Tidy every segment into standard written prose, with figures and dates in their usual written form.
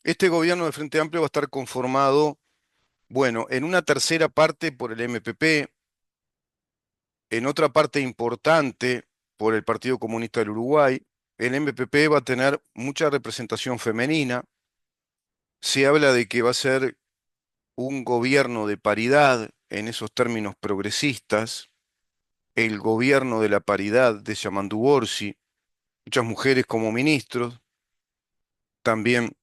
Este gobierno de Frente Amplio va a estar conformado, bueno, en una tercera parte por el MPP, en otra parte importante por el Partido Comunista del Uruguay. El MPP va a tener mucha representación femenina. Se habla de que va a ser un gobierno de paridad en esos términos progresistas, el gobierno de la paridad de Yamandu Orsi, muchas mujeres como ministros, también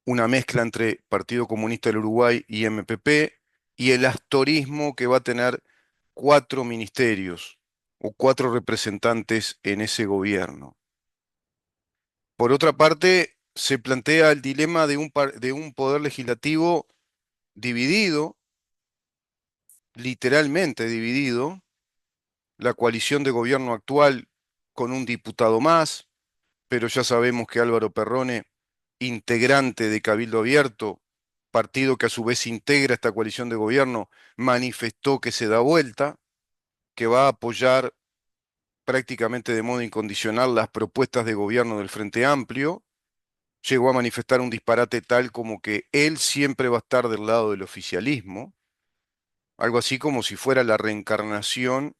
una mezcla entre Partido Comunista del Uruguay y MPP, y el astorismo que va a tener cuatro ministerios o cuatro representantes en ese gobierno. Por otra parte, se plantea el dilema de un poder legislativo dividido, literalmente dividido, la coalición de gobierno actual con un diputado más, pero ya sabemos que Álvaro Perrone, integrante de Cabildo Abierto, partido que a su vez integra esta coalición de gobierno, manifestó que se da vuelta, que va a apoyar prácticamente de modo incondicional las propuestas de gobierno del Frente Amplio. Llegó a manifestar un disparate tal como que él siempre va a estar del lado del oficialismo, algo así como si fuera la reencarnación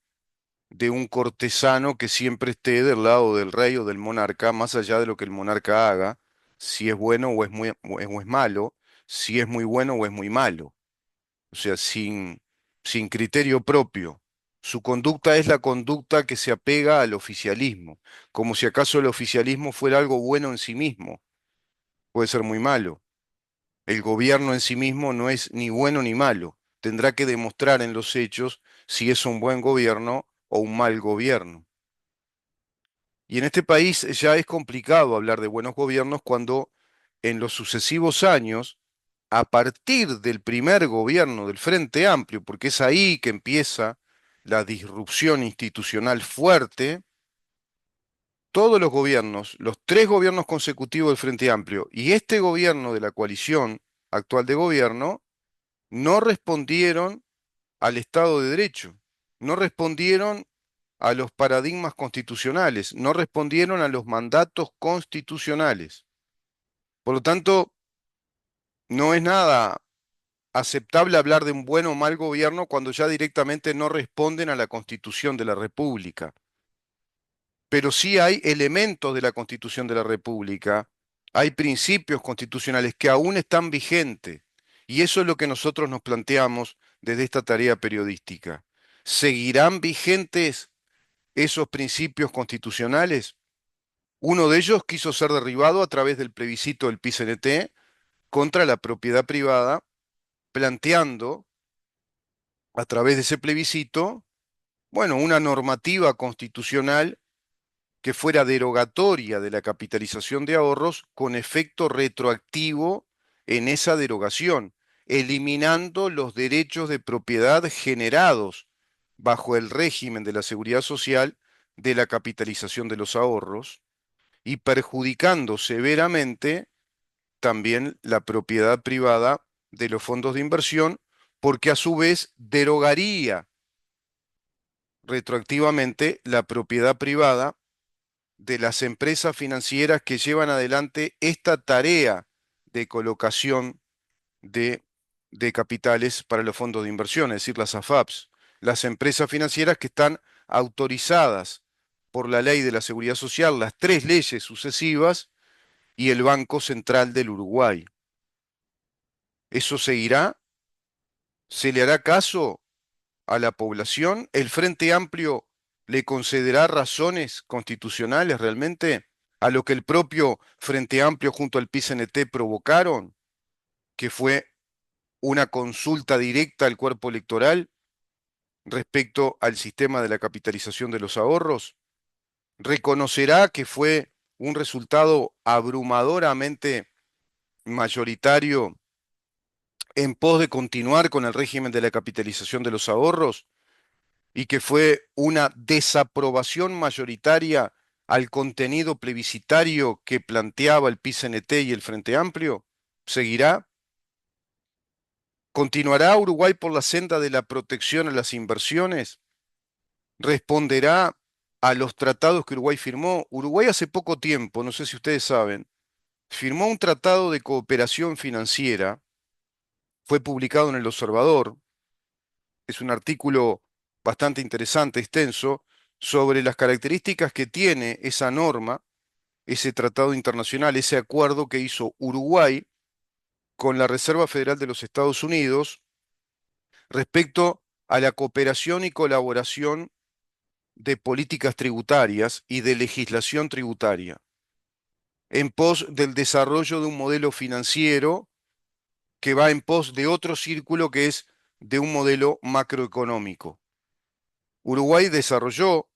de un cortesano que siempre esté del lado del rey o del monarca, más allá de lo que el monarca haga, si es bueno o es malo, si es muy bueno o es muy malo. O sea, sin criterio propio. Su conducta es la conducta que se apega al oficialismo, como si acaso el oficialismo fuera algo bueno en sí mismo. Puede ser muy malo. El gobierno en sí mismo no es ni bueno ni malo. Tendrá que demostrar en los hechos si es un buen gobierno o un mal gobierno. Y en este país ya es complicado hablar de buenos gobiernos cuando en los sucesivos años, a partir del primer gobierno del Frente Amplio, porque es ahí que empieza la disrupción institucional fuerte, todos los gobiernos, los tres gobiernos consecutivos del Frente Amplio y este gobierno de la coalición actual de gobierno, no respondieron al Estado de Derecho, no respondieron a los paradigmas constitucionales, no respondieron a los mandatos constitucionales. Por lo tanto, no es nada aceptable hablar de un buen o mal gobierno cuando ya directamente no responden a la Constitución de la República. Pero sí hay elementos de la Constitución de la República, hay principios constitucionales que aún están vigentes, y eso es lo que nosotros nos planteamos desde esta tarea periodística. ¿Seguirán vigentes esos principios constitucionales? Uno de ellos quiso ser derribado a través del plebiscito del PIT-CNT contra la propiedad privada, planteando a través de ese plebiscito, bueno, una normativa constitucional que fuera derogatoria de la capitalización de ahorros con efecto retroactivo en esa derogación, eliminando los derechos de propiedad generados bajo el régimen de la seguridad social de la capitalización de los ahorros y perjudicando severamente también la propiedad privada de los fondos de inversión, porque a su vez derogaría retroactivamente la propiedad privada de las empresas financieras que llevan adelante esta tarea de colocación de, de capitales para los fondos de inversión, es decir, las AFAPs, las empresas financieras que están autorizadas por la ley de la seguridad social, las tres leyes sucesivas y el Banco Central del Uruguay. ¿Eso seguirá? ¿Se le hará caso a la población? ¿El Frente Amplio le concederá razones constitucionales realmente a lo que el propio Frente Amplio junto al PCNT provocaron, que fue una consulta directa al cuerpo electoral respecto al sistema de la capitalización de los ahorros? ¿Reconocerá que fue un resultado abrumadoramente mayoritario en pos de continuar con el régimen de la capitalización de los ahorros y que fue una desaprobación mayoritaria al contenido plebiscitario que planteaba el PCNT y el Frente Amplio? ¿Seguirá? ¿Continuará Uruguay por la senda de la protección a las inversiones? ¿Responderá a los tratados que Uruguay firmó? Uruguay hace poco tiempo, no sé si ustedes saben, firmó un tratado de cooperación financiera, fue publicado en El Observador, es un artículo bastante interesante, extenso, sobre las características que tiene esa norma, ese tratado internacional, ese acuerdo que hizo Uruguay con la Reserva Federal de los Estados Unidos respecto a la cooperación y colaboración de políticas tributarias y de legislación tributaria, en pos del desarrollo de un modelo financiero que va en pos de otro círculo que es de un modelo macroeconómico. Uruguay desarrolló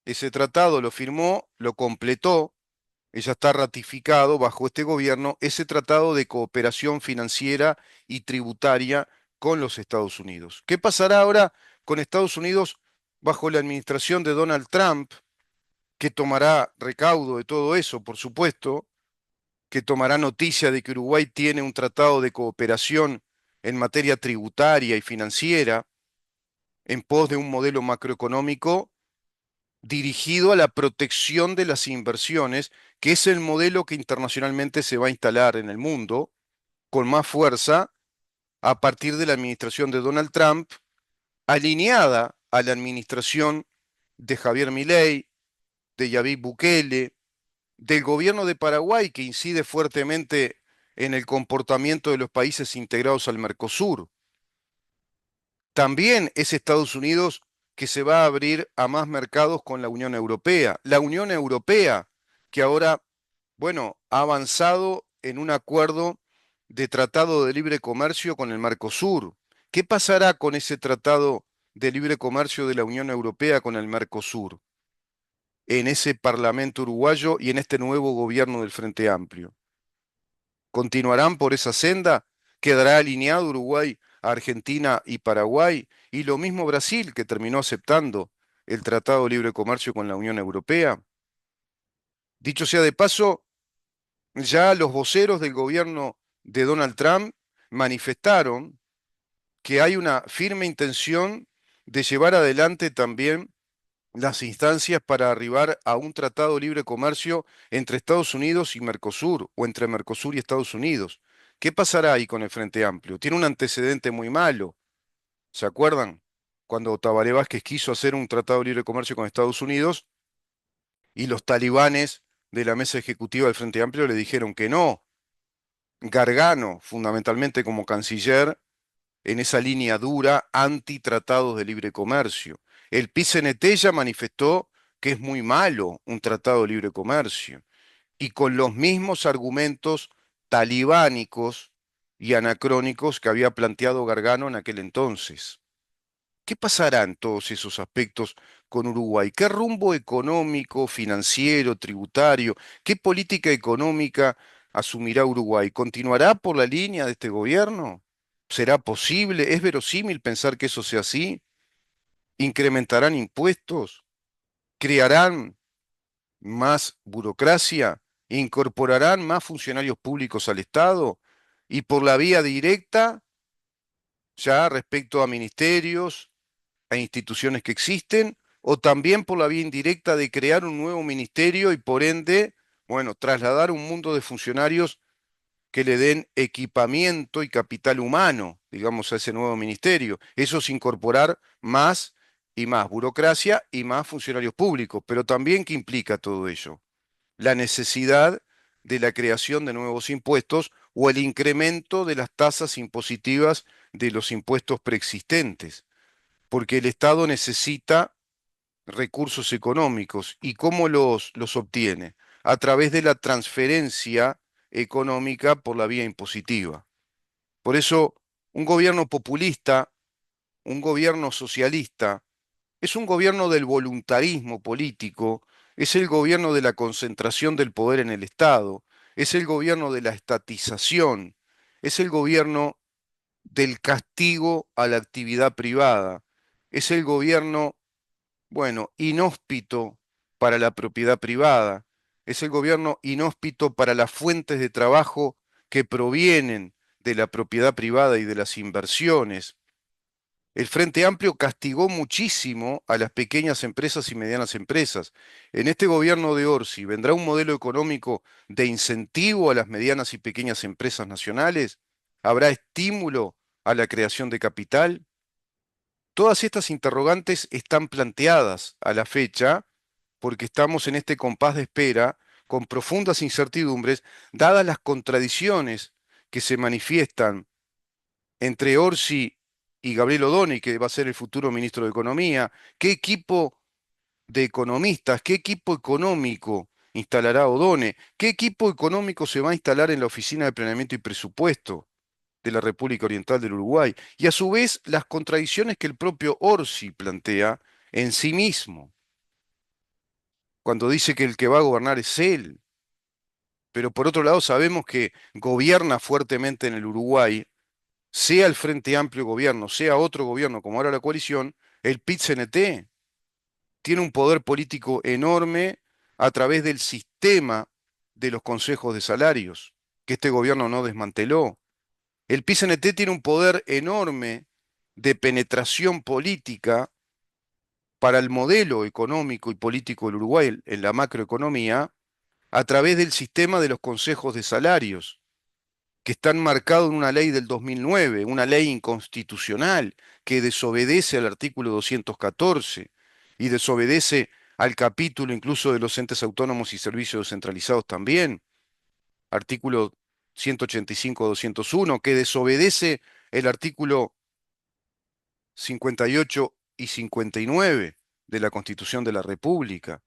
ese tratado, lo firmó, lo completó, ya está ratificado bajo este gobierno, ese tratado de cooperación financiera y tributaria con los Estados Unidos. ¿Qué pasará ahora con Estados Unidos bajo la administración de Donald Trump, que tomará recaudo de todo eso, por supuesto, que tomará noticia de que Uruguay tiene un tratado de cooperación en materia tributaria y financiera en pos de un modelo macroeconómico dirigido a la protección de las inversiones, que es el modelo que internacionalmente se va a instalar en el mundo con más fuerza a partir de la administración de Donald Trump, alineada a la administración de Javier Milei, de Nayib Bukele, del gobierno de Paraguay, que incide fuertemente en el comportamiento de los países integrados al Mercosur. También es Estados Unidos que se va a abrir a más mercados con la Unión Europea. La Unión Europea, que ahora, bueno, ha avanzado en un acuerdo de tratado de libre comercio con el Mercosur. ¿Qué pasará con ese tratado de libre comercio de la Unión Europea con el Mercosur en ese Parlamento uruguayo y en este nuevo gobierno del Frente Amplio? ¿Continuarán por esa senda? ¿Quedará alineado Uruguay a Argentina y Paraguay? Y lo mismo Brasil, que terminó aceptando el Tratado de Libre Comercio con la Unión Europea. Dicho sea de paso, ya los voceros del gobierno de Donald Trump manifestaron que hay una firme intención de llevar adelante también las instancias para arribar a un tratado de libre comercio entre Estados Unidos y Mercosur, o entre Mercosur y Estados Unidos. ¿Qué pasará ahí con el Frente Amplio? Tiene un antecedente muy malo. ¿Se acuerdan? Cuando Tabaré Vázquez quiso hacer un tratado de libre comercio con Estados Unidos y los talibanes de la mesa ejecutiva del Frente Amplio le dijeron que no. Gargano, fundamentalmente como canciller, en esa línea dura anti-tratados de libre comercio. El PIT-CNT ya manifestó que es muy malo un tratado de libre comercio y con los mismos argumentos talibánicos y anacrónicos que había planteado Gargano en aquel entonces. ¿Qué pasará en todos esos aspectos con Uruguay? ¿Qué rumbo económico, financiero, tributario, qué política económica asumirá Uruguay? ¿Continuará por la línea de este gobierno? ¿Será posible? ¿Es verosímil pensar que eso sea así? ¿Incrementarán impuestos? ¿Crearán más burocracia? ¿Incorporarán más funcionarios públicos al Estado? Y por la vía directa, ya respecto a ministerios, a instituciones que existen, o también por la vía indirecta de crear un nuevo ministerio y por ende, bueno, trasladar un mundo de funcionarios que le den equipamiento y capital humano, digamos, a ese nuevo ministerio. Eso es incorporar más y más burocracia y más funcionarios públicos, pero también ¿qué implica todo ello? La necesidad de la creación de nuevos impuestos o el incremento de las tasas impositivas de los impuestos preexistentes, porque el Estado necesita recursos económicos. ¿Y cómo los obtiene? A través de la transferencia económica por la vía impositiva. Por eso, un gobierno populista, un gobierno socialista, es un gobierno del voluntarismo político, es el gobierno de la concentración del poder en el Estado, es el gobierno de la estatización, es el gobierno del castigo a la actividad privada, es el gobierno, bueno, inhóspito para la propiedad privada, es el gobierno inhóspito para las fuentes de trabajo que provienen de la propiedad privada y de las inversiones, El Frente Amplio castigó muchísimo a las pequeñas empresas y medianas empresas. En este gobierno de Orsi, ¿vendrá un modelo económico de incentivo a las medianas y pequeñas empresas nacionales? ¿Habrá estímulo a la creación de capital? Todas estas interrogantes están planteadas a la fecha porque estamos en este compás de espera con profundas incertidumbres, dadas las contradicciones que se manifiestan entre Orsi y Gabriel Odoni, que va a ser el futuro ministro de Economía. ¿Qué equipo de economistas, qué equipo económico instalará Odone? ¿Qué equipo económico se va a instalar en la Oficina de Planeamiento y Presupuesto de la República Oriental del Uruguay? Y a su vez, las contradicciones que el propio Orsi plantea en sí mismo, cuando dice que el que va a gobernar es él. Pero por otro lado, sabemos que gobierna fuertemente en el Uruguay, sea el Frente Amplio gobierno, sea otro gobierno como ahora la coalición, el PIT-CNT tiene un poder político enorme a través del sistema de los consejos de salarios, que este gobierno no desmanteló. El PIT-CNT tiene un poder enorme de penetración política para el modelo económico y político del Uruguay en la macroeconomía a través del sistema de los consejos de salarios, que están marcados en una ley del 2009, una ley inconstitucional que desobedece al artículo 214 y desobedece al capítulo incluso de los entes autónomos y servicios descentralizados también, artículo 185-201, que desobedece el artículo 58 y 59 de la Constitución de la República,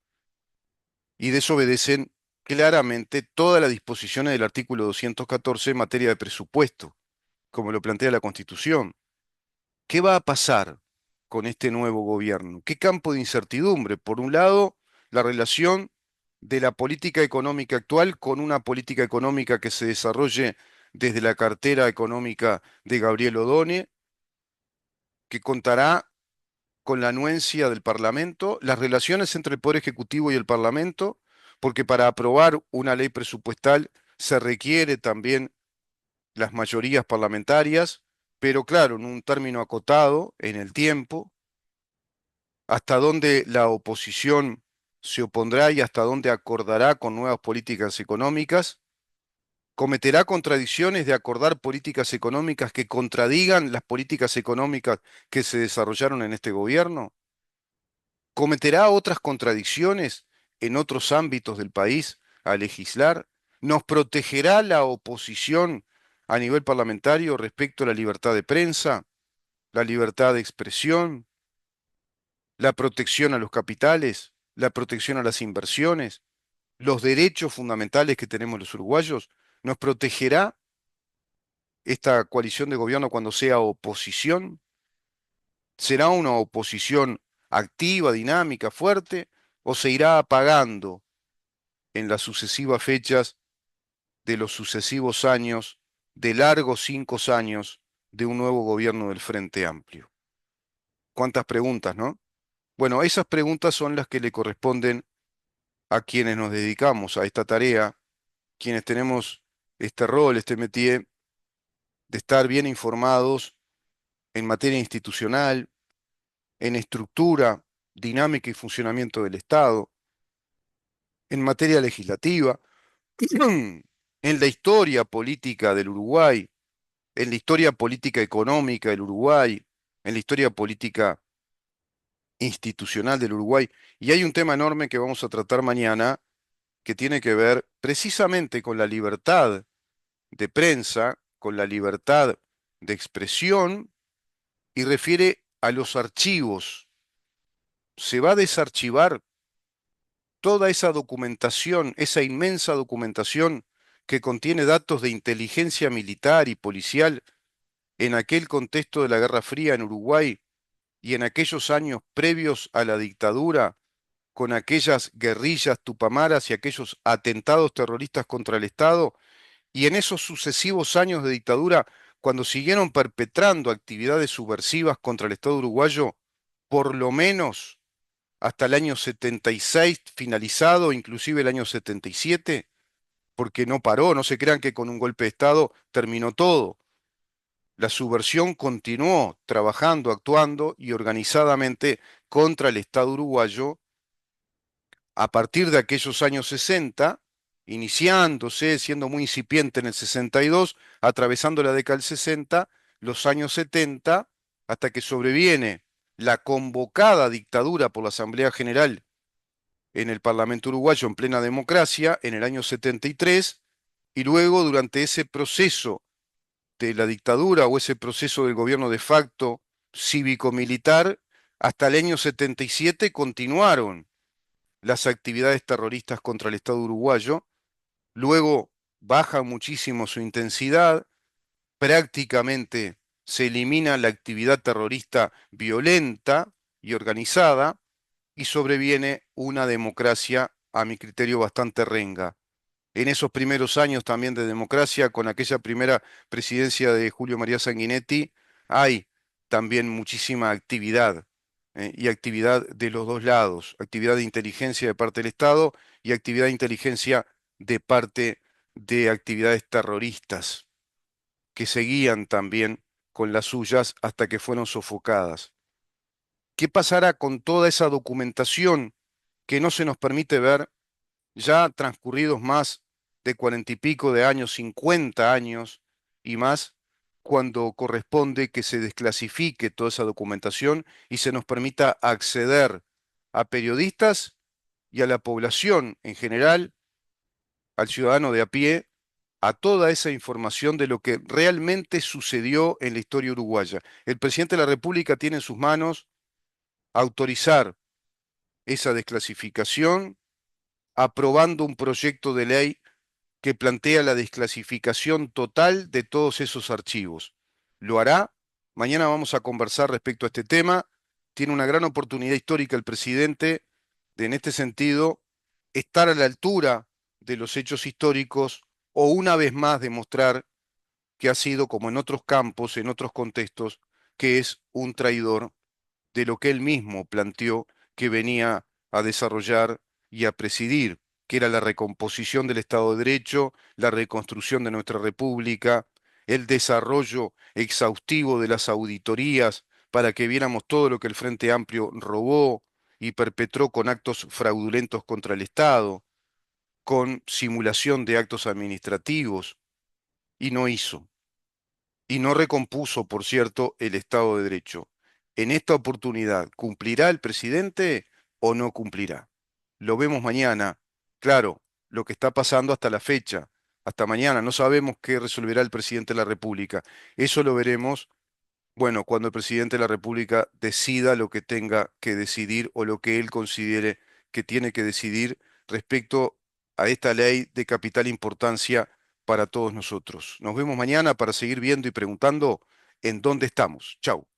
y desobedecen claramente todas las disposiciones del artículo 214 en materia de presupuesto, como lo plantea la Constitución. ¿Qué va a pasar con este nuevo gobierno? ¿Qué campo de incertidumbre? Por un lado, la relación de la política económica actual con una política económica que se desarrolle desde la cartera económica de Gabriel Odone, que contará con la anuencia del Parlamento, las relaciones entre el Poder Ejecutivo y el Parlamento, porque para aprobar una ley presupuestal se requiere también las mayorías parlamentarias, pero claro, en un término acotado en el tiempo, hasta dónde la oposición se opondrá y hasta dónde acordará con nuevas políticas económicas, cometerá contradicciones de acordar políticas económicas que contradigan las políticas económicas que se desarrollaron en este gobierno, cometerá otras contradicciones en otros ámbitos del país a legislar, nos protegerá la oposición a nivel parlamentario respecto a la libertad de prensa, la libertad de expresión, la protección a los capitales, la protección a las inversiones, los derechos fundamentales que tenemos los uruguayos. ¿Nos protegerá esta coalición de gobierno cuando sea oposición? ¿Será una oposición activa, dinámica, fuerte, o se irá apagando en las sucesivas fechas de los sucesivos años, de largos 5 años, de un nuevo gobierno del Frente Amplio? ¿Cuántas preguntas, no? Bueno, esas preguntas son las que le corresponden a quienes nos dedicamos a esta tarea, quienes tenemos este rol, este métier de estar bien informados en materia institucional, en estructura, dinámica y funcionamiento del Estado, en materia legislativa, en la historia política del Uruguay, en la historia política económica del Uruguay, en la historia política institucional del Uruguay. Y hay un tema enorme que vamos a tratar mañana que tiene que ver precisamente con la libertad de prensa, con la libertad de expresión y refiere a los archivos. Se va a desarchivar toda esa documentación, esa inmensa documentación que contiene datos de inteligencia militar y policial en aquel contexto de la Guerra Fría en Uruguay y en aquellos años previos a la dictadura, con aquellas guerrillas tupamaras y aquellos atentados terroristas contra el Estado, y en esos sucesivos años de dictadura, cuando siguieron perpetrando actividades subversivas contra el Estado uruguayo, por lo menos hasta el año 76 finalizado, inclusive el año 77, porque no paró, no se crean que con un golpe de Estado terminó todo. La subversión continuó trabajando, actuando y organizadamente contra el Estado uruguayo a partir de aquellos años 60, iniciándose, siendo muy incipiente en el 62, atravesando la década del 60, los años 70, hasta que sobreviene la convocada dictadura por la Asamblea General en el Parlamento uruguayo en plena democracia en el año 73, y luego durante ese proceso de la dictadura o ese proceso del gobierno de facto cívico-militar, hasta el año 77 continuaron las actividades terroristas contra el Estado uruguayo, luego baja muchísimo su intensidad, prácticamente se elimina la actividad terrorista violenta y organizada y sobreviene una democracia, a mi criterio, bastante renga. En esos primeros años también de democracia, con aquella primera presidencia de Julio María Sanguinetti, hay también muchísima actividad, y actividad de los dos lados, actividad de inteligencia de parte del Estado y actividad de inteligencia de parte de actividades terroristas, que seguían también con las suyas hasta que fueron sofocadas. ¿Qué pasará con toda esa documentación que no se nos permite ver ya transcurridos más de 40 y pico de años, 50 años y más, cuando corresponde que se desclasifique toda esa documentación y se nos permita acceder a periodistas y a la población en general, al ciudadano de a pie, a toda esa información de lo que realmente sucedió en la historia uruguaya? El presidente de la República tiene en sus manos autorizar esa desclasificación, aprobando un proyecto de ley que plantea la desclasificación total de todos esos archivos. ¿Lo hará? Mañana vamos a conversar respecto a este tema. Tiene una gran oportunidad histórica el presidente de, en este sentido, estar a la altura de los hechos históricos o una vez más demostrar que ha sido, como en otros campos, en otros contextos, que es un traidor de lo que él mismo planteó que venía a desarrollar y a presidir, que era la recomposición del Estado de Derecho, la reconstrucción de nuestra República, el desarrollo exhaustivo de las auditorías para que viéramos todo lo que el Frente Amplio robó y perpetró con actos fraudulentos contra el Estado, con simulación de actos administrativos, y no hizo y no recompuso, por cierto, el Estado de Derecho. En esta oportunidad, ¿cumplirá el presidente o no cumplirá? Lo vemos mañana. Claro, lo que está pasando hasta la fecha, hasta mañana. No sabemos qué resolverá el presidente de la República. Eso lo veremos, bueno, cuando el presidente de la República decida lo que tenga que decidir o lo que él considere que tiene que decidir respecto a esta ley de capital importancia para todos nosotros. Nos vemos mañana para seguir viendo y preguntando en dónde estamos. Chau.